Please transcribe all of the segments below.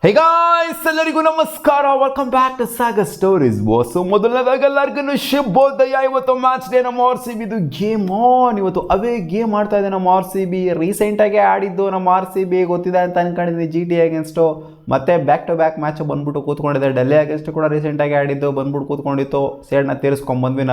ಹೇ guys, ಎಲ್ಲರಿಗೂ ನಮಸ್ಕಾರ. Welcome back to Sagar stories. Boss ಮೊದಲನೇದಾಗಿ ಎಲ್ಲರಿಗೂ ಶುಭೋದಯ. ಇವತ್ತು ಮ್ಯಾಚ್ ಡೇ. ನಮ್ಮ ಆರ್ ಸಿ ಬಿದು ಗೇಮ್ ಆನ್. ಇವತ್ತು ಅವೇ ಗೇಮ್ ಆಡ್ತಾ ಇದೆ ನಮ್ಮ ಆರ್ ಸಿ ಬಿ. ರೀಸೆಂಟಾಗಿ ಆಡಿದ್ದು ನಮ್ಮ ಆರ್ ಸಿ ಬಿ ಗೊತ್ತಿದೆ ಅಂತ ಅನ್ಕೊಂಡಿದ್ದೀನಿ. ಜಿ ಟಿ ಅಗೇನ್ಸ್ಟು ಮತ್ತೆ ಬ್ಯಾಕ್ ಟು ಬ್ಯಾಕ್ ಮ್ಯಾಚ್ ಬಂದ್ಬಿಟ್ಟು ಕೂತ್ಕೊಂಡಿದೆ. ಡೆಲ್ಲಿ ಅಗೇನ್ಸ್ಟ್ ಕೂಡ ರೀಸೆಂಟಾಗಿ ಆಡಿದ್ದು ಬಂದ್ಬಿಟ್ಟು ಕೂತ್ಕೊಂಡಿತ್ತು. ಸೇಡ್ನ ತೀರಿಸ್ಕೊಂಡ್ಬಂದ್ವಿ.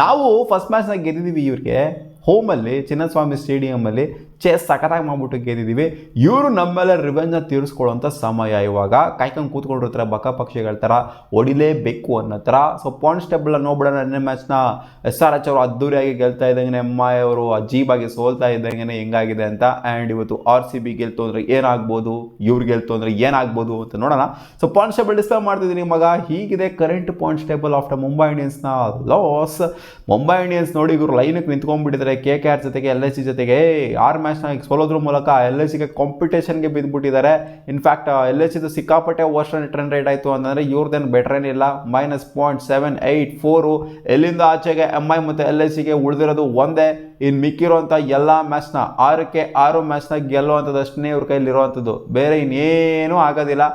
ನಾವು ಫಸ್ಟ್ ಮ್ಯಾಚ್ನಾಗ ಗೆದ್ದಿದ್ದೀವಿ ಇವ್ರಿಗೆ ಹೋಮಲ್ಲಿ, ಚಿನ್ನಸ್ವಾಮಿ ಸ್ಟೇಡಿಯಮಲ್ಲಿ ಸಖತ್ತಾಗಿ ಮಾಡ್ಬಿಟ್ಟು ಗೆದ್ದಿದ್ದೀವಿ. ಇವರು ನಮ್ಮ ಮೇಲೆ ರಿವೆಂಜ್ನ ತೀರಿಸ್ಕೊಳ್ಳೋಂಥ ಸಮಯ. ಇವಾಗ ಕಾಯ್ಕೊಂಡು ಕೂತ್ಕೊಂಡಿರ್ತಾರೆ ಬಕ ಪಕ್ಷಿಗಳ ಥರ, ಹೊಡಿಲೇಬೇಕು ಅನ್ನೋ ಥರ. ಸೊ ಪಾಯಿಂಟ್ಸ್ ಟೇಬಲ್ ನೋಡ್ಬಿಡೋಣ. ನೆನ್ನೆ ಮ್ಯಾಚ್ನ ಎಸ್ ಆರ್ ಎಚ್ ಅವರು ಅದ್ದೂರಿಯಾಗಿ ಗೆಲ್ತಾ ಇದ್ದಂಗೆ, ಎಮ್ ಐ ಅವರು ಅಜೀಬಾಗಿ ಸೋಲ್ತಾ ಇದ್ದಂಗೆ ಹೆಂಗಾಗಿದೆ ಅಂತ. ಆ್ಯಂಡ್ ಇವತ್ತು ಆರ್ ಸಿ ಬಿ ಗೆಲ್ತು ಅಂದರೆ ಏನಾಗ್ಬೋದು, ಇವ್ರು ಗೆಲ್ತು ಅಂದರೆ ಏನಾಗ್ಬೋದು ಅಂತ ನೋಡೋಣ. ಸೊ ಪಾಯಿಂಟ್ಸ್ ಟೇಬಲ್ ಡಿಸ್ಪ್ಲೇ ಮಾಡ್ತಿದ್ದೀನಿ ಮಗ. ಹೀಗಿದೆ current points table after Mumbai ಇಂಡಿಯನ್ಸ್ನ ಲಾಸ್. ಮುಂಬೈ ಇಂಡಿಯನ್ಸ್ ನೋಡಿ ಇವರು ಲೈನಿಗೆ ನಿಂತ್ಕೊಂಡ್ಬಿಟ್ಟಿದ್ದಾರೆ ಕೆ ಕೆ ಆರ್ ಜೊತೆಗೆ, ಎಲ್ ಎಸ್ ಸಿ ಜೊತೆಗೆ. 6 ಮ್ಯಾಚ್ನ ಸೋಲೋದ್ರ ಮೂಲಕ ಎಲ್ ಎಸ್ ಸಿಗೆ ಕಾಂಪಿಟೇಷನ್ಗೆ ಬಿದ್ದುಬಿಟ್ಟಿದ್ದಾರೆ. ಇನ್ಫ್ಯಾಕ್ಟ್ ಎಲ್ ಎಸ್ ಸಿದು ಸಿಕ್ಕಾಪಟ್ಟೆ ವರ್ಸ್ಟ್ ರನ್ ರೇಟ್ ಆಯಿತು ಅಂತಂದರೆ ಇವ್ರದ್ದೇನು ಬೆಟರ್ ಏನಿಲ್ಲ. -0.784. ಎಲ್ಲಿಂದ ಆಚೆಗೆ ಎಮ್ ಐ ಮತ್ತು ಎಲ್ ಎಸ್ ಸಿಗೆ ಉಳಿದಿರೋದು ಒಂದೇ. ಇನ್ನು ಮಿಕ್ಕಿರೋಂಥ ಎಲ್ಲ ಮ್ಯಾಚ್ನ 6ಕ್ಕೆ 6 ಮ್ಯಾಚ್ನ ಗೆಲ್ಲುವಂಥದ್ದಷ್ಟೇ ಇವ್ರ ಕೈಲಿರುವಂಥದ್ದು. ಬೇರೆ ಇನ್ನೇನೂ ಆಗೋದಿಲ್ಲ.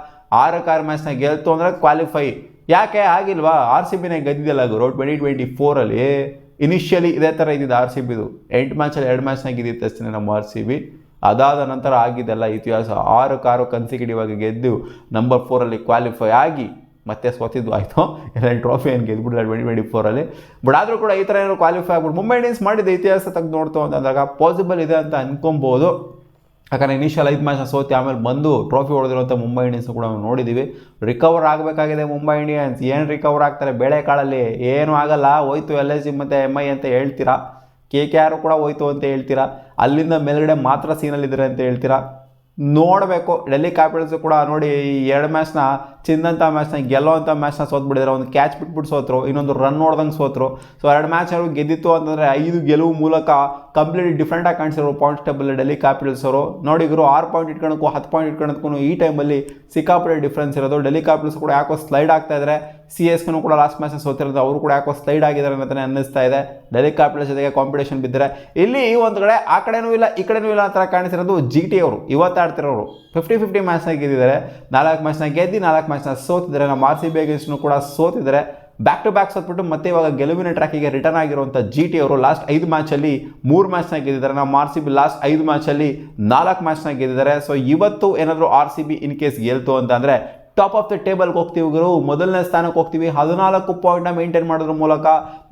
6ಕ್ಕೆ 6 ಮ್ಯಾಚ್ನ ಗೆಲ್ತು ಅಂದರೆ ಕ್ವಾಲಿಫೈ. ಯಾಕೆ ಆಗಿಲ್ವಾ? ಆರ್ ಸಿ ಬಿನೇ ಗೆದ್ದಿದ್ದಲ್ಲ ಗುರು 2024ಅಲ್ಲಿ. ಇನಿಷಿಯಲಿ ಇದೇ ಥರ ಇದ್ದಿದ್ದು ಆರ್ ಸಿ ಬಿದು. 8 ಮ್ಯಾಚಲ್ಲಿ 2 ಮ್ಯಾಚ್ನಾಗ ಇದ್ದಿತ್ತು ಅಷ್ಟೇ ನಮ್ಮ ಆರ್ ಸಿ ಬಿ. ಅದಾದ ನಂತರ ಆಗಿದ್ದೆಲ್ಲ ಇತಿಹಾಸ. 6ಕ್ಕೆ 6 ಕನ್ಸಿಕ್ಯೂಟಿವ್ ಆಗಿ ಗೆದ್ದು ನಂಬರ್ 4ಅಲ್ಲಿ ಕ್ವಾಲಿಫೈ ಆಗಿ ಮತ್ತೆ ಸೋತಿದ್ದು ಆಯಿತು. ಎಲ್ಲ ಟ್ರೋಫಿ ಏನು ಗೆದ್ಬಿಟ್ಟಿಲ್ಲ 2024ಅಲ್ಲಿ. ಬಟ್ ಆದರೂ ಕೂಡ ಈ ಥರ ಏನಾದ್ರು ಕ್ವಾಲಿಫೈ ಆಗ್ಬಿಟ್ಟು ಮುಂಬೈ ಇಂಡಿಯನ್ಸ್ ಮಾಡಿದ ಇತಿಹಾಸ ತೆಗೆದು ನೋಡ್ತು ಅಂತಂದಾಗ ಪಾಸಿಬಲ್ ಇದೆ ಅಂತ ಅನ್ಕೊಬೋದು. ಯಾಕಂದರೆ ಇನಿಷಿಯಲ್ 5 ಮ್ಯಾಚ್ನ ಸೋತಿ ಆಮೇಲೆ ಬಂದು ಟ್ರೋಫಿ ಹೊಡೆದಿರುವಂಥ ಮುಂಬೈ ಇಂಡಿಯನ್ಸ್ ಕೂಡ ನಾವು ನೋಡಿದ್ದೀವಿ. ರಿಕವರ್ ಆಗಬೇಕಾಗಿದೆ ಮುಂಬೈ ಇಂಡಿಯನ್ಸ್. ಏನು ರಿಕವರ್ ಆಗ್ತಾರೆ ಬೇಳೆಕಾಳಲ್ಲಿ? ಏನೂ ಆಗಲ್ಲ. ಹೋಯ್ತು ಎಲ್ ಎಸ್ ಸಿ ಮತ್ತು ಎಮ್ ಐ ಅಂತ ಹೇಳ್ತೀರಾ, ಕೆ ಕೆ ಆರ್ ಕೂಡ ಹೋಯ್ತು ಅಂತ ಹೇಳ್ತೀರಾ, ಅಲ್ಲಿಂದ ಮೇಲ್ಗಡೆ ಮಾತ್ರ ಸೀನಲ್ಲಿದ್ದಾರೆ ಅಂತ ಹೇಳ್ತೀರಾ. ನೋಡಬೇಕು. ಡೆಲ್ಲಿ ಕ್ಯಾಪಿಟಲ್ಸು ಕೂಡ ನೋಡಿ ಈ 2 ಮ್ಯಾಚ್ನ ಚಿಂದಂಥ ಮ್ಯಾಚ್ನ ಗೆಲ್ಲೋವಂಥ ಮ್ಯಾಚ್ನ ಸೋತ್ಬಿಟ್ಟಿದ್ದಾರೆ. ಒಂದು ಕ್ಯಾಚ್ ಬಿಟ್ಬಿಟ್ಟು ಸೋತರು, ಇನ್ನೊಂದು ರನ್ ನೋಡ್ದಂಗೆ ಸೋತರು. ಸೊ 2 ಮ್ಯಾಚ್ ಅವರು ಗೆದ್ದಿತ್ತು ಅಂತಂದರೆ 5 ಗೆಲುವು ಮೂಲಕ ಕಂಪ್ಲೀಟ್ ಡಿಫ್ರೆಂಟಾಗಿ ಕಾಣಿಸಿರೋ ಪಾಯಿಂಟ್ಸ್ ಟೇಬಲ್ ಡೆಲ್ಲಿ ಕ್ಯಾಪಿಟಲ್ಸ್ ಅವರು. ನೋಡಿ ಇವರು 6 ಪಾಯಿಂಟ್ ಇಟ್ಕೊಳಕ್ಕೂ 10 ಪಾಯಿಂಟ್ ಇಟ್ಕೊಳಕ್ಕೂ ಈ ಟೈಮಲ್ಲಿ ಸಿಕ್ಕಾಪಟ್ಟೆ ಡಿಫ್ರೆನ್ಸ್ ಇರೋದು. ಡೆಲ್ಲಿ ಕ್ಯಾಪಿಟಲ್ಸ್ ಕೂಡ ಯಾಕೋ ಸ್ಲೈಡ್ ಆಗ್ತಾ ಇದ್ದಾರೆ. ಸಿ ಎಸ್ ಕೆನೂ ಕೂಡ ಲಾಸ್ಟ್ ಮ್ಯಾಚ್ನ ಸೋತಿರೋದು, ಅವರು ಕೂಡ ಯಾಕೋ ಸ್ಲೈಡ್ ಆಗಿದ್ದಾರೆ ಅಂತಲೇ ಅನ್ನಿಸ್ತಾ ಇದೆ. ಡೆಲ್ಲಿ ಕ್ಯಾಪಿಟಲ್ಸ್ ಜೊತೆಗೆ ಕಾಂಪಿಟೇಷನ್ ಬಿದ್ದರೆ ಇಲ್ಲಿ ಒಂದು ಕಡೆ ಆ ಕಡೆನೂ ಇಲ್ಲ ಈ ಕಡೆನೂ ಇಲ್ಲ ಅಂತ ಕಾಣಿಸಿರೋದು ಜಿ ಟಿ ಅವರು. ಇವತ್ತು ಆಡ್ತಿರೋರು 50-50 ಮ್ಯಾಚ್ನ ಗೆದ್ದಿದ್ದಾರೆ. 4 ಮ್ಯಾಚ್ನ ಗೆದ್ದು 4 ಮ್ಯಾಚ್ನ ಸೋತಿದ್ದಾರೆ. ನಮ್ಮ ಆರ್ ಸಿ ಬಿ ಅಗೇನ್ಸ್ಟ್ನೂ ಕೂಡ ಸೋತಿದ್ದಾರೆ. ಬ್ಯಾಕ್ ಟು ಬ್ಯಾಕ್ ಸೋತ್ಬಿಟ್ಟು ಮತ್ತೆ ಇವಾಗ ಗೆಲುವಿನ ಟ್ರ್ಯಾಕಿಗೆ ರಿಟರ್ನ್ ಆಗಿರುವಂಥ ಜಿ ಟಿ ಅವರು ಲಾಸ್ಟ್ 5 ಮ್ಯಾಚಲ್ಲಿ 3 ಮ್ಯಾಚ್ನ ಗೆದ್ದಿದ್ದಾರೆ. ನಮ್ಮ ಆರ್ ಸಿ ಬಿ ಲಾಸ್ಟ್ 5 ಮ್ಯಾಚಲ್ಲಿ 4 ಮ್ಯಾಚ್ನ ಗೆದ್ದಿದ್ದಾರೆ. ಸೊ ಇವತ್ತು ಏನಾದರೂ R C B in case ಗೆಲ್ತು ಅಂತಂದರೆ ಟಾಪ್ ಆಫ್ ದ ಟೇಬಲ್ಗೆ ಹೋಗ್ತೀವಿ ಗುರು. ಮೊದಲನೇ ಸ್ಥಾನಕ್ಕೆ ಹೋಗ್ತೀವಿ. 14 ಪಾಯಿಂಟ್ನ ಮೇಂಟೈನ್ ಮಾಡೋದ್ರ ಮೂಲಕ.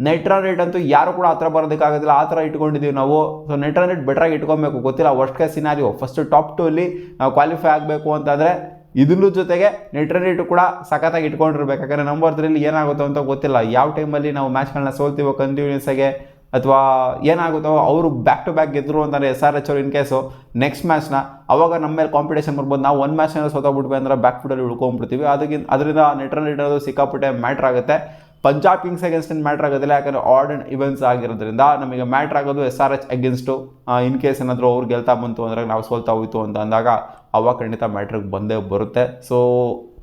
ನೆಟ್ ರನ್ ರೇಟ್ ಅಂತೂ ಯಾರು ಕೂಡ ಆ ಥರ ಬರೋದಕ್ಕಾಗೋದಿಲ್ಲ, ಆ ಥರ ಇಟ್ಕೊಂಡಿದ್ದೀವಿ ನಾವು. ಸೊ ನೆಟ್ ರನ್ ರೇಟ್ ಬೆಟ್ರಾಗಿ ಇಟ್ಕೊಬೇಕು. ಗೊತ್ತಿಲ್ಲ, worst case scenario first top 2 ಅಲ್ಲಿ ನಾವು ಕ್ವಾಲಿಫೈ ಆಗಬೇಕು ಅಂತಂದರೆ ಇದ್ರ ಜೊತೆಗೆ ನೆಟ್ ರನ್ ರೇಟು ಕೂಡ ಸಖತ್ತಾಗಿ ಇಟ್ಕೊಂಡಿರ್ಬೇಕು. ಯಾಕಂದರೆ ನಂಬರ್ 3 ಏನಾಗುತ್ತೋ ಅಂತ ಗೊತ್ತಿಲ್ಲ. ಯಾವ ಟೈಮಲ್ಲಿ ನಾವು ಮ್ಯಾಚ್ಗಳನ್ನ ಸೋಲ್ತೀವೋ ಕಂಟಿನ್ಯೂಸ್ ಆಗಿ ಅಥವಾ ಏನಾಗುತ್ತೋ. ಅವರು ಬ್ಯಾಕ್ ಟು ಬ್ಯಾಕ್ ಗೆದ್ದರು ಅಂತಂದರೆ ಎಸ್ ಆರ್ ಎಚ್ ಅವರು ಇನ್ ಕೇಸು ನೆಕ್ಸ್ಟ್ ಮ್ಯಾಚ್ನ ಅವಾಗ ನಮ್ಮ ಮೇಲೆ ಕಾಂಪಿಟೇಷನ್ ಬರ್ಬೋದು. ನಾವು 1 ಮ್ಯಾಚ್ನ ಸೋತೋಗ್ಬಿಟ್ವಿ ಅಂದ್ರೆ ಬ್ಯಾಕ್ ಫುಟಲ್ಲಿ ಉಳ್ಕೊಂಡ್ಬಿಡ್ತೀವಿ. ಅದರಿಂದ ನೆಟ್ ರನ್ ರೇಟ್ ಅನ್ನೋದು ಸಿಕ್ಕಾಪಟ್ಟೆ ಮ್ಯಾಟ್ರ್ ಆಗುತ್ತೆ. ಪಂಜಾಬ್ ಕಿಂಗ್ಸ್ ಅಗೇನ್ಸ್ಟ್ ಏನು ಮ್ಯಾಟ್ರ್ ಆಗೋದಿಲ್ಲ, ಯಾಕಂದರೆ ಆಡ್ ಆ್ಯಂಡ್ ಇವೆಂಟ್ಸ್ ಆಗಿರೋದ್ರಿಂದ. ನಮಗೆ ಮ್ಯಾಟ್ರ್ ಆಗೋದು S R H against. In case ಏನಾದರೂ ಅವ್ರು ಗೆಲ್ತಾ ಬಂತು ಅಂದರೆ ನಾವು ಸೋಲ್ತಾ ಹೋಯ್ತು ಅಂತ ಅಂದಾಗ ಅವಾಗ ಖಂಡಿತ ಮ್ಯಾಟ್ರಿಗೆ ಬಂದೇ ಬರುತ್ತೆ. ಸೊ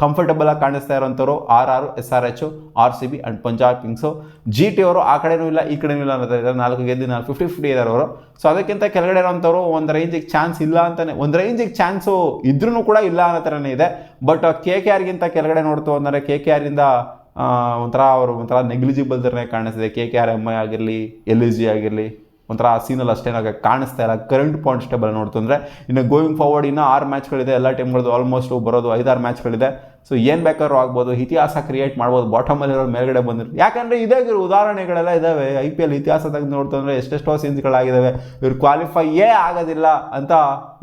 ಕಂಫರ್ಟಬಲಾಗಿ ಕಾಣಿಸ್ತಾ ಇರೋಂಥವ್ರು RR, SRH, R C B and Punjab Kings. G T ಅವರು ಆ ಕಡೆನೂ ಇಲ್ಲ ಈ ಕಡೆನೂ ಇಲ್ಲ ಅನ್ನೋದು ಇದ್ದಾರೆ. 4 ಗೆದ್ದು 50-50 ಇದ್ದಾರೆ ಅವರು. ಸೊ ಅದಕ್ಕಿಂತ ಕೆಳಗಡೆ ಇರೋಂಥವ್ರು ಒಂದು ರೇಂಜಿಗೆ ಚಾನ್ಸ್ ಇಲ್ಲ ಅಂತಲೇ, ಒಂದು ರೇಂಜಿಗೆ ಚಾನ್ಸು ಇದ್ರೂ ಕೂಡ ಇಲ್ಲ ಅನ್ನೋ ಥರನೇ ಇದೆ. ಬಟ್ ಕೆ ಕೆ ಆರ್ಗಿಂತ ಕೆಳಗಡೆ ನೋಡ್ತು ಅಂದರೆ ಕೆ ಕೆ ಆರಿಂದ ಒಂಥರ ನೆಗ್ಲಿಜಿಬಲ್ ಥರನೇ ಕಾಣಿಸ್ತಿದೆ. K K R, M I ಆಗಿರಲಿ, ಎಲ್ ಎಸ್ ಜಿ ಆಗಿರಲಿ ಒಂಥರ ಸೀನಲ್ಲಿ ಅಷ್ಟೇನಾಗ ಕಾಣಿಸ್ತಾ ಇಲ್ಲ ಕರೆಂಟ್ ಪಾಯಿಂಟ್ಸ್ ಟೇಬಲ್ ನೋಡ್ತು ಅಂದರೆ. ಇನ್ನು ಗೋಯಿಂಗ್ ಫಾರ್ವರ್ಡ್ ಇನ್ನೂ 6 ಮ್ಯಾಚ್ಗಳಿದೆ. ಎಲ್ಲ ಟೀಮ್ಗಳದ್ದು ಆಲ್ಮೋಸ್ಟ್ ಬರೋದು 5-6 ಮ್ಯಾಚ್ಗಳಿದೆ. ಸೊ ಏನು ಬೇಕಾದ್ರೂ ಆಗ್ಬೋದು, ಇತಿಹಾಸ ಕ್ರಿಯೇಟ್ ಮಾಡ್ಬೋದು. ಬಾಟಮಲ್ಲಿರೋ ಮೇಲ್ಗಡೆ ಬಂದಿರೋ ಯಾಕಂದರೆ ಇದೇ ಉದಾಹರಣೆಗಳೆಲ್ಲ ಇದ್ದಾವೆ. ಐ ಪಿ ಎಲ್ ಇತಿಹಾಸ ತೆಗೆದು ನೋಡ್ತು ಅಂದರೆ ಎಷ್ಟೆಷ್ಟೋ ಸೀನ್ಸ್ಗಳಾಗಿದ್ದಾವೆ. ಇವ್ರು ಕ್ವಾಲಿಫೈಯೇ ಆಗೋದಿಲ್ಲ ಅಂತ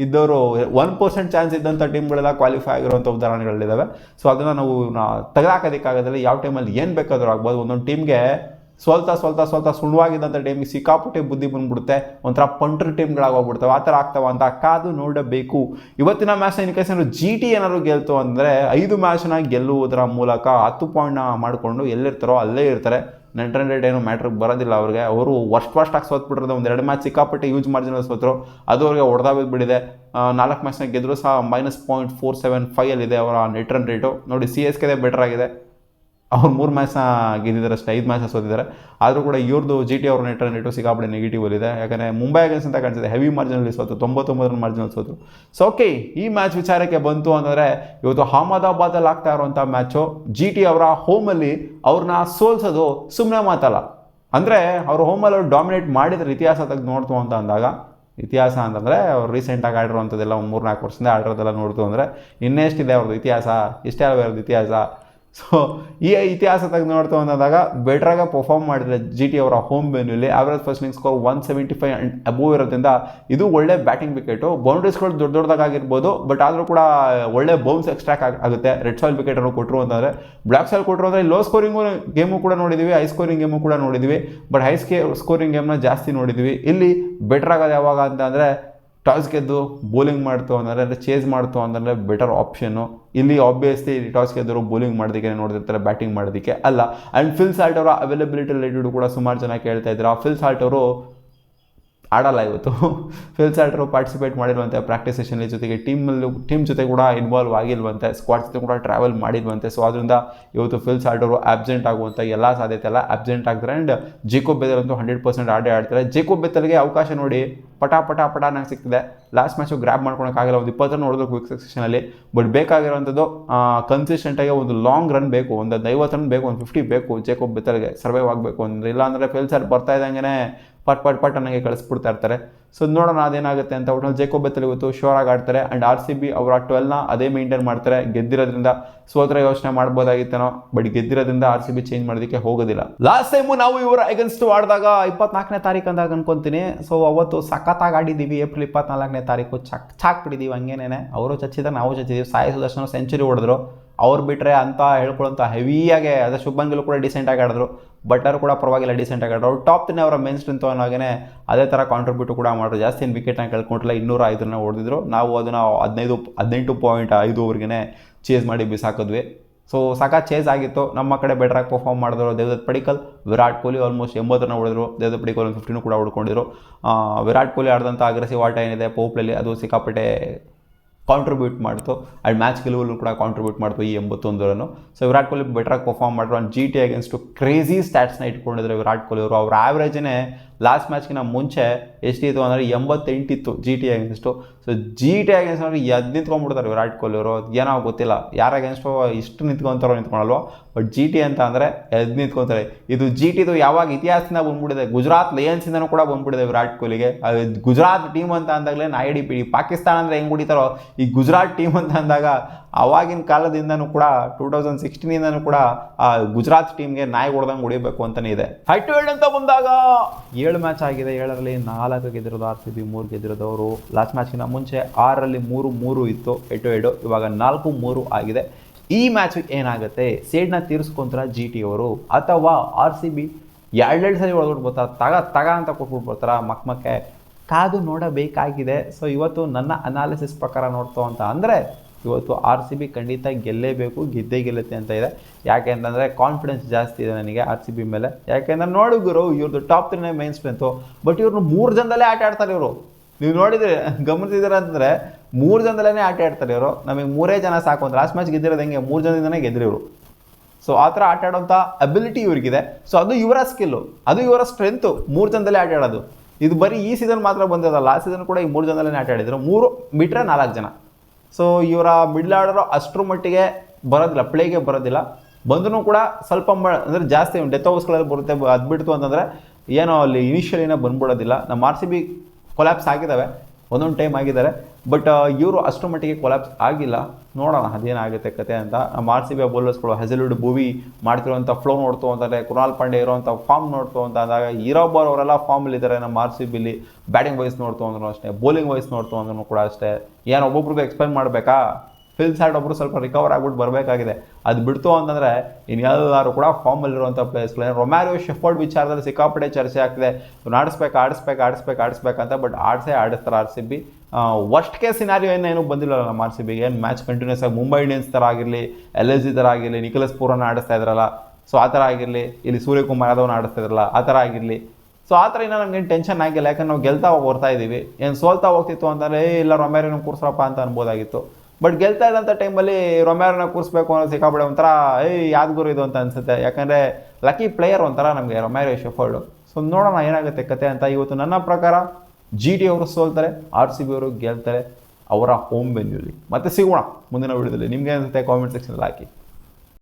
ಇದ್ದವರು 1% ಚಾನ್ಸ್ ಇದ್ದಂಥ ಟೀಮ್ಗಳೆಲ್ಲ ಕ್ವಾಲಿಫೈ ಆಗಿರುವಂಥ ಉದಾಹರಣೆಗಳಿದ್ದಾವೆ. ಸೊ ಅದನ್ನು ನಾವು ತೆಗೆದಾಕೋದಕ್ಕಾಗೋದಿಲ್ಲ. ಯಾವ ಟೈಮಲ್ಲಿ ಏನು ಬೇಕಾದರೂ ಆಗ್ಬೋದು. ಒಂದೊಂದು ಟೀಮ್ಗೆ ಸೋಲ್ತಾ ಸುಳ್ವಾಗಿದ್ದಂಥ ಟೀಮಿಗೆ ಸಿಕ್ಕಾಪಟ್ಟೆ ಬುದ್ಧಿ ಬಂದ್ಬಿಡುತ್ತೆ. ಒಂಥರ ಪಂಟ್ರ್ ಟೀಮ್ಗಳಾಗೋಗ್ಬಿಡ್ತವೆ. ಆ ಥರ ಆಗ್ತಾವ ಅಂತ ಕಾದು ನೋಡಬೇಕು. ಇವತ್ತಿನ ಮ್ಯಾಚ್ನ ಇನ್ ಕೇಸ್ ಏನಾದ್ರು ಜಿ ಟಿ ಏನಾದ್ರು ಗೆಲ್ತು ಅಂದರೆ 5 ಮ್ಯಾಚ್ನ ಗೆಲ್ಲುವುದರ ಮೂಲಕ 10 ಪಾಯಿಂಟ್ನ ಮಾಡಿಕೊಂಡು ಎಲ್ಲಿರ್ತಾರೋ ಅಲ್ಲೇ ಇರ್ತಾರೆ. ನೆಟ್ ರನ್ ರೇಟ್ ಏನು ಮ್ಯಾಟ್ರಿಗೆ ಬರೋದಿಲ್ಲ ಅವ್ರಿಗೆ. ಅವರು ವರ್ಸ್ಟಾಗಿ ಸೋತ್ಬಿಟ್ಟಿರೋದು. 1-2 ಮ್ಯಾಚ್ ಸಿಕ್ಕಾಪಟ್ಟೆ ಯೂಸ್ ಮಾರ್ಜಿನಲ್ಲಿ ಸೋತರು, ಅದು ಅವ್ರಿಗೆ ಹೊಡೆದ ಬಿದ್ದುಬಿಟ್ಟಿದೆ. 4 ಮ್ಯಾಚ್ನ ಗೆದ್ದರೂ ಸಹ -0.475 ಅವರ ನೆಟ್ ರನ್ ರೇಟು. ನೋಡಿ ಸಿ ಎಸ್ ಕೆದೇ ಬೆಟರ್ ಆಗಿದೆ. ಅವ್ರು 3 ಮ್ಯಾಚ್ನ ಗೆದ್ದಿದ್ದಾರೆ ಅಷ್ಟೇ, 5 ಮ್ಯಾಚ್ನ ಸೋತಿದ್ದಾರೆ. ಆದರೂ ಕೂಡ ಇವ್ರದ್ದು ಜಿ ಟಿ ಅವ್ರ ನೆಟ್ಟು ಸಿಕ್ಕಾಪಟ್ಟೆ ನೆಗೆಟಿವ್ ಇದೆ. ಯಾಕಂದರೆ ಮುಂಬೈ ಅಗೇನ್ಸ್ಟ್ ಅಂತ ಕಾಣಿಸಿದೆ, ಹೆವಿ ಮಾರ್ಜಿನಲ್ಲಿ ಸೋತು, 99 ರನ್ ಮಾರ್ಜಿನಲ್ಲಿ ಸೋತು. ಸೊ ಓಕೆ, ಈ ಮ್ಯಾಚ್ ವಿಚಾರಕ್ಕೆ ಬಂತು ಅಂದರೆ ಇವತ್ತು ಅಹಮದಾಬಾದಲ್ಲಿ ಆಗ್ತಾ ಇರುವಂಥ ಮ್ಯಾಚು ಜಿ ಟಿ ಅವರ ಹೋಮಲ್ಲಿ ಅವ್ರನ್ನ ಸೋಲ್ಸೋದು ಸುಮ್ಮನೆ ಮಾತಲ್ಲ. ಅಂದರೆ ಅವರು ಹೋಮಲ್ಲಿ ಅವ್ರು ಡಾಮಿನೇಟ್ ಮಾಡಿದ್ರೆ ಇತಿಹಾಸ ತೆಗೆದು ನೋಡ್ತು ಅಂತ ಅಂದಾಗ, ಇತಿಹಾಸ ಅಂತಂದರೆ ಅವ್ರು ರೀಸೆಂಟಾಗಿ ಆಡಿರೋವಂಥದ್ದೆಲ್ಲ ಒಂದು 3-4 ವರ್ಷದಿಂದ ಆಡಿರೋದೆಲ್ಲ ನೋಡ್ತು ಅಂದರೆ ಇನ್ನೆಷ್ಟಿದೆ ಅವ್ರದ್ದು ಇತಿಹಾಸ, ಇಷ್ಟೇ ಅಲ್ವೇ ಅವ್ರದ್ದು ಇತಿಹಾಸ. ಸೊ ಈ ಇತಿಹಾಸ ತೆಗೆದು ನೋಡ್ತು ಅಂದಾಗ ಬೆಟ್ರಾಗ ಪರ್ಫಾರ್ಮ್ ಮಾಡಿದ್ರೆ ಜಿ ಟಿ ಅವರ ಹೋಮ್ ವೆನ್ಯೂಲಿ. Average first inning score 175 and above ಇರೋದ್ರಿಂದ ಇದು ಒಳ್ಳೆ ಬ್ಯಾಟಿಂಗ್ ವಿಕೆಟು. ಬೌಂಡ್ರೀಸ್ಗಳು ದೊಡ್ಡದಾಗಿರ್ಬೋದು, ಬಟ್ ಆದರೂ ಕೂಡ ಒಳ್ಳೆ ಬೌನ್ಸ್ ಎಕ್ಸ್ಟ್ರಾಕ್ಟ್ ಆಗುತ್ತೆ. ರೆಡ್ ಸಾಯಿಲ್ ವಿಕೆಟನ್ನು ಕೊಟ್ಟರು ಅಂತಂದರೆ, ಬ್ಲ್ಯಾಕ್ ಸಾಯಿಲ್ ಕೊಟ್ಟರು ಅಂದರೆ ಲೋ ಸ್ಕೋರಿಂಗು ಗೇಮು ಕೂಡ ನೋಡಿದ್ದೀವಿ, ಹೈ ಸ್ಕೋರಿಂಗ್ ಗೇಮು ಕೂಡ ನೋಡಿದ್ದೀವಿ. ಬಟ್ ಹೈ ಸ್ಕೋರಿಂಗ್ ಗೇಮ್ನ ಜಾಸ್ತಿ ನೋಡಿದ್ದೀವಿ. ಇಲ್ಲಿ ಬೆಟರ್ ಆಗೋದು ಯಾವಾಗ ಅಂತ ಅಂದರೆ ಟಾಸ್ ಗೆದ್ದು ಬೌಲಿಂಗ್ ಮಾಡ್ತು ಅಂದರೆ ಚೇಸ್ ಮಾಡ್ತು ಅಂದರೆ ಬೆಟರ್ ಆಪ್ಷನ್ನು. ಇಲ್ಲಿ ಆಬ್ವಿಯಸ್ಲಿ ಟಾಸ್ ಗೆದ್ದರು ಬೌಲಿಂಗ್ ಮಾಡೋದಕ್ಕೆ ನೋಡಿರ್ತಾರೆ, ಬ್ಯಾಟಿಂಗ್ ಮಾಡೋದಕ್ಕೆ ಅಲ್ಲ. ಆ್ಯಂಡ್ ಫಿಲ್ ಸಾಲ್ಟ್ ಅವರ ಅವೈಲಬಿಲಿಟಿ ರಿಲೇಟೆಡ್ ಕೂಡ ಸುಮಾರು ಜನ ಕೇಳ್ತಾ ಇದ್ದಾರೆ. ಫಿಲ್ ಸಾಲ್ಟ್ ಅವರು ಆಡಲ್ಲ ಇವತ್ತು. ಫಿಲ್ ಸಾಲ್ಟರು ಪಾರ್ಟಿಸಿಪೇಟ್ ಮಾಡಿರುವಂತೆ ಪ್ರಾಕ್ಟೀಸ್ ಸೆಷನ್ಲಿ, ಜೊತೆಗೆ ಟೀಮ್ ಜೊತೆ ಕೂಡ ಇನ್ವಾಲ್ವ್ ಆಗಿಲ್ವಂತೆ, ಸ್ಕ್ವಾಡ್ ಜೊತೆ ಕೂಡ ಟ್ರಾವೆಲ್ ಮಾಡಿಲ್ವಂತೆ. ಸೊ ಅದರಿಂದ ಇವತ್ತು ಫಿಲ್ ಸಾಲ್ಟರು ಆಬ್ಸೆಂಟ್ ಆಗುವಂಥ ಎಲ್ಲ ಸಾಧ್ಯತೆ ಎಲ್ಲ ಆಬ್ಸೆಂಟ್ ಆಗ್ತಾರೆ. ಆ್ಯಂಡ್ ಜೇಕೋಬ್ ಬೆಥೆಲ್ ಅಂತೂ 100% ಆಡ್ತಾರೆ. ಜೇಕೋಬ್ ಬೆಥೆಲ್ಗೆ ಅವಕಾಶ ನೋಡಿ ಪಟ ನಂಗೆ ಸಿಗ್ತಿದೆ. ಲಾಸ್ಟ್ ಮ್ಯಾಚು ಗ್ರ್ಯಾಬ್ ಮಾಡ್ಕೊಳಕ್ಕಾಗಿಲ್ಲ, ಒಂದು 20 ರನ್ ಹೊಡೆದ್ರು ಕ್ವಿಕ್ ಸೆಕ್ಷನಲ್ಲಿ. ಬಟ್ ಬೇಕಾಗಿರೋವಂಥದ್ದು ಕನ್ಸಿಸ್ಟೆಂಟಾಗಿ ಒಂದು ಲಾಂಗ್ ರನ್ ಬೇಕು, ಒಂದು 50 ರನ್ ಬೇಕು, ಒಂದು 50 ಬೇಕು ಜೇಕೋಬ್ ಬೆಥೆಲ್ಗೆ ಸರ್ವೈವ್ ಆಗಬೇಕು ಅಂದರೆ. ಇಲ್ಲಾಂದರೆ ಫಿಲ್ ಸಾಲ್ಟ್ ಬರ್ತಾ ಇದ್ದಂಗೆ ಪಟ್ ಅನ್ನಂಗೆ ಕಳಿಸ್ಬಿಡ್ತಾ ಇರ್ತಾರೆ. ಸೊ ನೋಡೋಣ ಅದೇನಾಗುತ್ತೆ ಅಂತ. ಒಟ್ಟಿನಲ್ಲಿ ಜೇಕೋಬ್ ಬೆಥೆಲ್ ಇವತ್ತು ಶೋರ್ ಆಗಿ ಆಡ್ತಾರೆ. ಆ್ಯಂಡ್ RCB ಅವರ 12ನ ಅದೇ ಮೇಂಟೈನ್ ಮಾಡ್ತಾರೆ. ಗೆದ್ದಿರೋದ್ರಿಂದ ಸೋತ್ರೆ ಯೋಚನೆ ಮಾಡ್ಬೋದಾಗಿತ್ತೇನೋ, ಬಟ್ ಗೆದ್ದಿರೋದ್ರಿಂದ RCB ಚೇಂಜ್ ಮಾಡೋದಕ್ಕೆ ಹೋಗೋದಿಲ್ಲ. ಲಾಸ್ಟ್ ಟೈಮು ನಾವು ಇವರ ಅಗೇನ್ಸ್ಟ್ ಆಡಿದಾಗ 24ನೇ ತಾರೀಕು ಅಂದಾಗ ಅನ್ಕೊಂತೀನಿ. ಸೊ ಅವತ್ತು ಸಖತ್ತಾಗಿ ಆಡಿದ್ದೀವಿ. ಏಪ್ರಿಲ್ 24ನೇ ತಾರೀಕು ಚಾಕ್ ಬಿಟ್ಟಿದ್ದೀವಿ ಹಂಗೇನೆ. ಅವರು ಚಚ್ಚಿದ್ರೆ ನಾವು ಚಚ್ಚಿದ್ದೀವಿ. ಸಾಯಿ ಸುದರ್ಶನ ಸೆಂಚುರಿ ಹೊಡೆದ್ರು. ಅವ್ರು ಬಿಟ್ಟರೆ ಅಂತ ಹೇಳ್ಕೊಳ್ಳೋಂಥ ಹೆವಿಯಾಗೆ ಅದೇ ಶುಭ್ಮನ್ ಗಿಲ್ ಕೂಡ ಡಿಸೆಂಟಾಗಿ ಆಡಿದ್ರು. ಬಟರ್ ಕೂಡ ಪರವಾಗಿಲ್ಲ ಡಿಸೆಂಟಾಗಿ ಆಡಿದ್ರು. ಅವ್ರು ಟಾಪ್ 10 ಅವರ ಮೇನ್ ಸ್ಟ್ರೆಂತ್ ಅನ್ನೋವಾಗೇ ಅದೇ ಥರ ಕಾಂಟ್ರಿಬ್ಯೂಟ್ ಕೂಡ ಮಾಡಿದ್ರು. ಜಾಸ್ತಿ ಏನು ವಿಕೆಟ್ನ ಕಳ್ಕೊಂಡಿಲ್ಲ, 205 ರನ್ನ ಹೊಡೆದಿದ್ರು. ನಾವು ಅದನ್ನು 18.5 ಓವರ್ಗೆ ಚೇಸ್ ಮಾಡಿ ಬಿಸಾಕಿದ್ವಿ. ಸೊ ಸಾಕಾಗಿ ಚೇಸ್ ಆಗಿತ್ತು. ನಮ್ಮ ಕಡೆ ಬೆಟ್ರಾಗಿ ಪರ್ಫಾರ್ಮ್ ಮಾಡಿದ್ರು ದೇವದತ್ ಪಡಿಕ್ಕಲ್, ವಿರಾಟ್ ಕೊಹ್ಲಿ ಆಲ್ಮೋಸ್ಟ್ 80 ರನ್ನ ಹೊಡೆದ್ರು. ದೇವದತ್ ಪಡಿಕ್ಕಲ್ ಒಂದು 15 ಕೂಡ ಹೊಡ್ಕೊಂಡಿದ್ರು. ವಿರಾಟ್ ಕೊಹ್ಲಿ ಆಡಿದಂಥ ಅಗ್ರೆಸಿವ್ ಆಟ ಏನಿದೆ ಪೋಪ್ಲಲ್ಲಿ, ಅದು ಸಿಕ್ಕಾಪಟ್ಟೆ ಕಾಂಟ್ರಿಬ್ಯೂಟ್ ಮಾಡ್ತು. ಆ್ಯಂಡ್ ಮ್ಯಾಚ್ ಗೆಲುವಲ್ಲೂ ಕೂಡ ಕಾಂಟ್ರಿಬ್ಯೂಟ್ ಮಾಡ್ತು ಈ 81 ರನ್ನು. ಸೊ ವಿರಾಟ್ ಕೊಹ್ಲಿ ಬೆಟ್ರಾಗಿ ಪರ್ಫಾರ್ಮ್ ಮಾಡಿದ್ರು. And G T against crazy ಸ್ಟ್ಯಾಟ್ಸ್ನ ಇಟ್ಕೊಂಡಿದ್ರು ವಿರಾಟ್ ಕೊಹ್ಲಿ ಅವರು. ಅವ್ರ ಆ್ಯಾವ್ರೇಜೇ ಲಾಸ್ಟ್ ಮ್ಯಾಚ್ಗಿನ ಮುಂಚೆ ಎಷ್ಟಿತ್ತು ಅಂದರೆ 88 ಇತ್ತು G T against. So G T against ಅಂದರೆ ಎದ್ದು ನಿಂತ್ಕೊಂಡ್ಬಿಡ್ತಾರೆ ವಿರಾಟ್ ಕೊಹ್ಲಿ ಅವರು. ಏನೋ ಗೊತ್ತಿಲ್ಲ ಯಾರು ಅಗೇನ್ಸ್ಟು ಇಷ್ಟು ನಿಂತ್ಕೊತಾರೋ ನಿಂತ್ಕೊಳಲ್ವೋ, ಬಟ್ ಜಿ ಟಿ ಅಂತ ಅಂದರೆ ಎದ್ದು ನಿಂತ್ಕೊತಾರೆ. ಇದು ಜಿ ಟಿದು ಯಾವಾಗ ಇತಿಹಾಸದಿಂದ ಬಂದ್ಬಿಟ್ಟಿದೆ, ಗುಜರಾತ್ ಲಯನ್ಸಿಂದನೂ ಕೂಡ ಬಂದ್ಬಿಟ್ಟಿದೆ ವಿರಾಟ್ ಕೊಹ್ಲಿಗೆ. ಗುಜರಾತ್ ಟೀಮ್ ಅಂತ ಅಂದಾಗಲೇ ನಾಯಿಡಿ ಪಿಡಿ. ಪಾಕಿಸ್ತಾನ ಅಂದರೆ ಹೆಂಗೆ ಹೊಡಿತಾರೋ ಈ ಗುಜರಾತ್ ಟೀಮ್ ಅಂತ ಅಂದಾಗ ಆವಾಗಿನ ಕಾಲದಿಂದನೂ ಕೂಡ 2016ಇಂದನೂ ಕೂಡ ಆ ಗುಜರಾತ್ ಟೀಮ್ಗೆ ನಾಯಿ ಹೊಡೆದಂಗೆ ಹೊಡಿಬೇಕು ಅಂತಲೇ ಇದೆ. ಹೈ ಟು ಹೆಡ್ ಅಂತ ಬಂದಾಗ 7 ಮ್ಯಾಚ್ ಆಗಿದೆ. 7ರಲ್ಲಿ 4 ಗೆದ್ದಿರೋದು RCB, 3 ಗೆದ್ದಿರೋದು ಅವರು. ಲಾಸ್ಟ್ ಮ್ಯಾಚ್ಗಿನ ಮುಂಚೆ 6ರಲ್ಲಿ 3 ಇತ್ತು ಹೆಡ್ ಟು ಹೆಡ್. ಇವಾಗ 4-3 ಆಗಿದೆ. ಈ ಮ್ಯಾಚ್ ಏನಾಗುತ್ತೆ, ಸೇಡ್ನ ತೀರಿಸ್ಕೊಂತಾರ ಜಿ ಟಿ ಅವರು, ಅಥವಾ RCB 2 ಸರಿ ಹೊಡೆದ್ಬಿಟ್ಟು ಬರ್ತಾರೆ, ತಗ ಅಂತ ಕೊಟ್ಬಿಟ್ಟು ಬರ್ತಾರ ಮಕ್ಕಕ್ಕೆ ಕಾದು ನೋಡಬೇಕಾಗಿದೆ. ಸೊ ಇವತ್ತು ನನ್ನ ಅನಾಲಿಸಿಸ್ ಪ್ರಕಾರ ನೋಡ್ತು ಅಂತ ಅಂದರೆ ಇವತ್ತು RCB ಖಂಡಿತ ಗೆಲ್ಲೇಬೇಕು, ಗೆದ್ದೇ ಗೆಲ್ಲುತ್ತೆ ಅಂತ ಇದೆ. ಯಾಕೆ ಅಂತಂದರೆ ಕಾನ್ಫಿಡೆನ್ಸ್ ಜಾಸ್ತಿ ಇದೆ ನನಗೆ RCB ಮೇಲೆ. ಯಾಕೆಂದರೆ ನೋಡುಗರು ಇವ್ರದ್ದು ಟಾಪ್ 3 ಮೇನ್ ಸ್ಟ್ರೆಂತು. ಬಟ್ ಇವ್ರನ್ನ 3 ಜನದಲ್ಲೇ ಆಟ ಆಡ್ತಾರೆ ಇವರು. ನೀವು ನೋಡಿದರೆ ಗಮನಿಸಿದ್ರೆ ಅಂತಂದರೆ 3 ಜನದಲ್ಲೇ ಆಟ ಆಡ್ತಾರೆ ಇವರು. ನಮಗೆ 3 ಜನ ಸಾಕು ಅಂತ. ಲಾಸ್ಟ್ ಮ್ಯಾಚ್ ಗೆದ್ದಿರೋದು ಹೆಂಗೆ 3 ಜನದಿಂದನೇ ಗೆದ್ದರು ಇವರು. ಸೊ ಆ ಥರ ಆಟ ಆಡೋಂಥ ಅಬಿಲಿಟಿ ಇವ್ರಿಗಿದೆ. ಸೊ ಅದು ಇವರ ಸ್ಕಿಲ್ಲು, ಅದು ಇವರ ಸ್ಟ್ರೆಂತು, 3 ಜನದಲ್ಲೇ ಆಟ ಆಡೋದು. ಇದು ಬರೀ ಈ ಸೀಸನ್ ಮಾತ್ರ ಬಂದಿರೋದು. ಲಾಸ್ಟ್ ಸೀಸನ್ ಕೂಡ ಈ 3 ಜನದಲ್ಲೇ ಆಟ ಆಡಿದ್ರು. 3 ಬಿಟ್ಟರೆ 4 ಜನ. ಸೊ ಇವರ ಮಿಡ್ಲ್ ಆರ್ಡರು ಅಷ್ಟರ ಮಟ್ಟಿಗೆ ಬರೋದಿಲ್ಲ, ಪ್ಲೇಗೆ ಬರೋದಿಲ್ಲ. ಬಂದರೂ ಕೂಡ ಸ್ವಲ್ಪ ಅಂದರೆ ಜಾಸ್ತಿ ಡೆತ್ ಓವರ್ಸ್ಗಳಲ್ಲಿ ಬರುತ್ತೆ. ಅದು ಬಿಡ್ತು ಅಂತಂದರೆ ಏನೋ ಅಲ್ಲಿ ಇನಿಷಿಯಲಿನ ಬಂದ್ಬಿಡೋದಿಲ್ಲ. ನಮ್ಮ RCB ಕೊಲ್ಯಾಪ್ಸ್ ಆಗಿದ್ದಾವೆ, ಒಂದೊಂದು ಟೈಮ್ ಆಗಿದ್ದಾರೆ. ಬಟ್ ಇವರು ಅಷ್ಟರ ಮಟ್ಟಿಗೆ ಕೊಲ್ಯಾಪ್ಸ್ ಆಗಿಲ್ಲ. ನೋಡೋಣ ಅದೇನಾಗುತ್ತೆ ಕತೆ ಅಂತ. ನಮ್ಮ RCB ಬೌಲರ್ಸ್ಗಳು ಹೆಸಲ್ವುಡ್ ಭುವಿ ಮಾಡ್ತಿರುವಂಥ ಫ್ಲೋ ನೋಡ್ತು ಅಂತಂದರೆ, ಕೃಣಾಲ್ ಪಾಂಡೆ ಇರೋವಂಥ ಫಾರ್ಮ್ ನೋಡ್ತು ಅಂತ ಅಂದಾಗ, ಇರೋಬ್ಬರು ಅವರೆಲ್ಲ ಫಾರ್ಮಲ್ಲಿದ್ದಾರೆ ನಮ್ಮ RCBಲಿ. ಬ್ಯಾಟಿಂಗ್ ವೈಸ್ ನೋಡ್ತು ಅಂದ್ರೂ ಅಷ್ಟೇ, ಬೌಲಿಂಗ್ ವೈಸ್ ನೋಡ್ತು ಅಂದ್ರೂ ಕೂಡ ಅಷ್ಟೇ. ಏನು ಒಬ್ಬೊಬ್ರಿಗೆ ಎಕ್ಸ್ಪ್ಲೈನ್ ಮಾಡಬೇಕಾ? ಫಿಲ್ ಸಾಲ್ಟ್ ಒಬ್ಬರು ಸ್ವಲ್ಪ ರಿಕವರ್ ಆಗ್ಬಿಟ್ಟು ಬರಬೇಕಾಗಿದೆ. ಅದು ಬಿಡ್ತು ಅಂತಂದರೆ ಇನ್ನೆಲ್ಲರೂ ಕೂಡ ಫಾರ್ಮಲ್ಲಿರುವಂಥ ಪ್ಲೇಯರ್ಸ್ಗಳೇ. ರೊಮ್ಯಾರಿಯೋ ಶೆಫರ್ಡ್ ವಿಚಾರದಲ್ಲಿ ಸಿಕ್ಕಾಪಟ್ಟೆ ಚರ್ಚೆ ಆಗ್ತಿದೆ. ಆಡಿಸ್ಬೇಕಂತ. ಬಟ್ ಆಡಿಸ್ತಾರೆ RCB. ವರ್ಸ್ಟ್ ಕೇಸ್ ಸಿನಾರಿಯೋ ಏನು ಬಂದಿಲ್ಲ ನಮ್ಮ RCBಗೆ. ಏನು ಮ್ಯಾಚ್ ಕಂಟಿನ್ಯೂಸ್ ಆಗಿ ಮುಂಬೈ ಇಂಡಿಯನ್ಸ್ ಥರ ಆಗಿರಲಿ, LSG ಥರ ಆಗಿರಲಿ, ನಿಖಲಸ್ ಪೂರನ್ನ ಆಡಿಸ್ತಾ ಇದ್ರಲ್ಲ, ಸೊ ಆ ಥರ ಆಗಿರಲಿ, ಇಲ್ಲಿ ಸೂರ್ಯಕುಮಾರ್ ಯಾದವ್ನ ಆಡಿಸ್ತಾ ಇದ್ರಲ್ಲ ಆ ಥರ ಆಗಿರಲಿ. ಸೊ ಆ ಥರ ಇನ್ನೂ ನಮಗೇನು ಟೆನ್ಷನ್ ಆಗಿಲ್ಲ. ಯಾಕಂದ್ರೆ ನಾವು ಗೆಲ್ತಾ ಬರ್ತಾ ಇದ್ದೀವಿ. ಏನು ಸೋಲ್ತಾ ಹೋಗ್ತಿತ್ತು ಅಂತಂದರೆ ಇಲ್ಲ ರೊಮ್ಯಾರಿಯೋನ ಕೂರ್ಸ್ರಪ್ಪ ಅಂತ ಅನ್ಬೋದಾಗಿತ್ತು. ಬಟ್ ಗೆಲ್ತಾ ಇದ್ದಂಥ ಟೈಮಲ್ಲಿ ರೊಮ್ಯಾರೋನ ಕೂರಿಸ್ಬೇಕು ಅನ್ನೋ ಸಿಕ್ಕಾಪಡೆ ಒಂಥರ ಯಾವ್ದು ಗುರು ಇದು ಅಂತ ಅನಿಸುತ್ತೆ. ಯಾಕಂದರೆ ಲಕ್ಕಿ ಪ್ಲೇಯರ್ ಒಂಥರ ನಮಗೆ ರೊಮ್ಯಾರೋ ಶೆಫರ್ಡು. ಸೊ ನೋಡೋಣ ಏನಾಗುತ್ತೆ ಕತೆ ಅಂತ. ಇವತ್ತು ನನ್ನ ಪ್ರಕಾರ GT ಅವರು ಸೋಲ್ತಾರೆ, RCB ಅವರು ಗೆಲ್ತಾರೆ ಅವರ ಹೋಮ್ ವೆನ್ಯೂಲಿ. ಮತ್ತೆ ಸಿಗೋಣ ಮುಂದಿನ ವಿಡಿಯೋದಲ್ಲಿ. ನಿಮ್ಗೆ ಅನಿಸುತ್ತೆ ಕಾಮೆಂಟ್ ಸೆಕ್ಷನಲ್ಲಿ ಹಾಕಿ.